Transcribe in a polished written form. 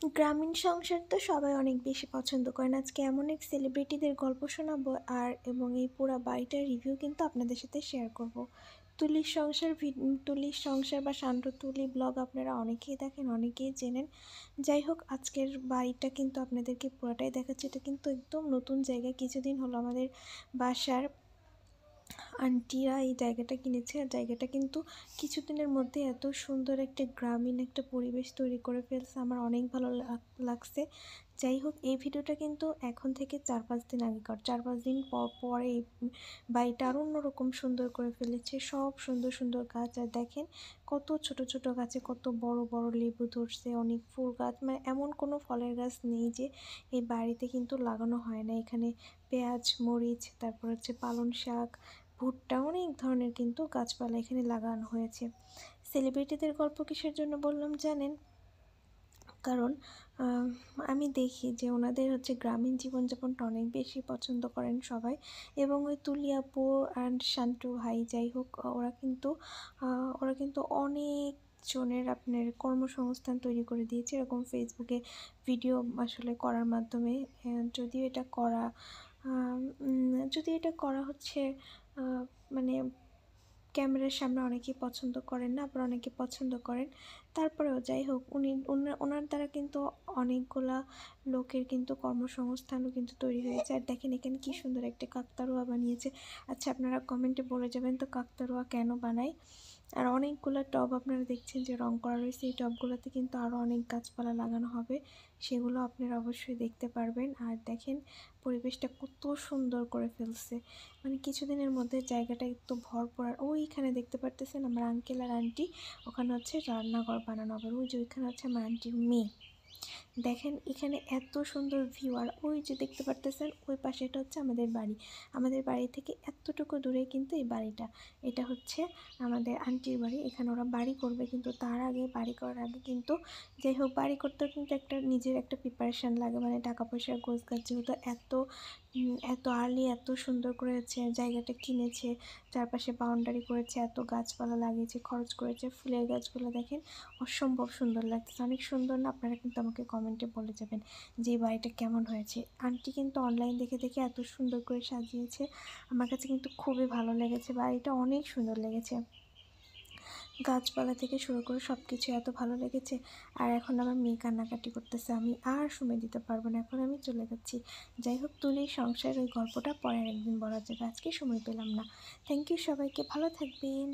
গ্রামীণ সংসার তো সবাই অনেক বেশি পছন্দ করেন। আজকে এমন এক সেলিব্রিটিদের গল্প শোনাবো এবং এই পুরা বাড়িটার রিভিউ কিন্তু আপনাদের সাথে শেয়ার করব। তুলির সংসার বা শান্ত তুলি ব্লগ আপনারা অনেকেই দেখেন, অনেকেই চেনেন। যাই হোক, আজকের বাড়িটা কিন্তু আপনাদেরকে পুরোটাই দেখাচ্ছে। এটা কিন্তু একদম নতুন জায়গা। কিছুদিন হলো আমাদের বাসার আন্টিরা এই জায়গাটা কিনেছে। আর জায়গাটা কিন্তু কিছুদিনের মধ্যে এত সুন্দর একটা গ্রামীণ একটা পরিবেশ তৈরি করে ফেলছে, আমার অনেক ভালো লাগছে। যাই হোক, এই ভিডিওটা কিন্তু এখন থেকে 4-5 দিন আগেকার। 4-5 দিন পরে এই বাড়িটা আরও অন্যরকম সুন্দর করে ফেলেছে। সব সুন্দর সুন্দর গাছ, আর দেখেন কত ছোট ছোট গাছে কত বড় বড় লেবু ধরছে, অনেক ফুল গাছ। মানে এমন কোনো ফলের গাছ নেই যে এই বাড়িতে কিন্তু লাগানো হয় না। এখানে পেঁয়াজ, মরিচ, তারপর হচ্ছে পালং শাক, ভুট্টা, অনেক ধরনের কিন্তু গাছপালা এখানে লাগানো হয়েছে। সেলিব্রিটিদের গল্প কিসের জন্য বললাম জানেন? কারণ আমি দেখি যে ওনাদের হচ্ছে গ্রামীণ জীবনযাপনটা অনেক বেশি পছন্দ করেন সবাই। এবং ওই তুলি আপু অ্যান্ড শান্টু ভাই, যাই হোক, ওরা কিন্তু অনেক জনের আপনার কর্মসংস্থান তৈরি করে দিয়েছে এরকম ফেসবুকে ভিডিও আসলে করার মাধ্যমে। যদিও এটা করা যদি এটা করা হচ্ছে মানে ক্যামেরার সামনে অনেকেই পছন্দ করেন না, আবার অনেকে পছন্দ করেন। তারপরেও যাই হোক, ওনার দ্বারা কিন্তু অনেকগুলা লোকের কিন্তু কর্মসংস্থানও কিন্তু তৈরি হয়েছে। আর দেখেন এখানে কী সুন্দর একটা কাকতাড়ুয়া বানিয়েছে। আচ্ছা, আপনারা কমেন্টে বলে যাবেন তো কাকতাড়ুয়া কেন বানায়। আর অনেকগুলো টব আপনারা দেখছেন যে রং করা রয়েছে। এই টবগুলোতে কিন্তু আরও অনেক গাছপালা লাগানো হবে, সেগুলো আপনারা অবশ্যই দেখতে পারবেন। আর দেখেন পরিবেশটা কত সুন্দর করে ফেলছে। মানে কিছুদিনের মধ্যে জায়গাটা একটু ভরপুর। আর ওইখানে দেখতে পারতেছেন আমার আঙ্কেল আর আন্টি, ওখানে হচ্ছে রান্নাঘর বানানো হবে। ওই যে ওইখানে হচ্ছে আমার আন্টির মেয়ে। দেখেন এখানে এত সুন্দর ভিউ। আর ওই যে দেখতে পারতেছেন ওই পাশে, এটা হচ্ছে আমাদের বাড়ি। আমাদের বাড়ি থেকে এতটুকু দূরে কিন্তু এই বাড়িটা। এটা হচ্ছে আমাদের আন্টির বাড়ি। এখানে ওরা বাড়ি করবে, কিন্তু তার আগে, বাড়ি করার আগে কিন্তু, যাই হোক, বাড়ি করতেও কিন্তু একটা নিজের একটা প্রিপারেশান লাগে, মানে টাকা পয়সার গোছগাছ। যেহেতু এত আর্লি এত সুন্দর করে হচ্ছে জায়গাটা কিনেছে, চারপাশে বাউন্ডারি করেছে, এত গাছপালা লাগিয়েছে, খরচ করেছে। ফুলের গাছগুলো দেখেন অসম্ভব সুন্দর লাগতেছে। অনেক সুন্দর না? আপনারা কিন্তু আমাকে কমেন্টে বলে যাবেন যে এই বাড়িটা কেমন হয়েছে। আন্টি কিন্তু অনলাইন দেখে দেখে এত সুন্দর করে সাজিয়েছে, আমার কাছে কিন্তু খুবই ভালো লেগেছে। বাড়িটা অনেক সুন্দর লেগেছে, গাছপালা থেকে শুরু করে সব কিছু এত ভালো লেগেছে। আর এখন আমার মেয়ে কান্নাকাটি করতেছে, আমি আর সময় দিতে পারবো না, এখন আমি চলে যাচ্ছি। যাই হোক, তুলির সংসার ওই গল্পটা পরের একদিন বলা যাবে, আজকে সময় পেলাম না। থ্যাংক ইউ সবাইকে, ভালো থাকবেন।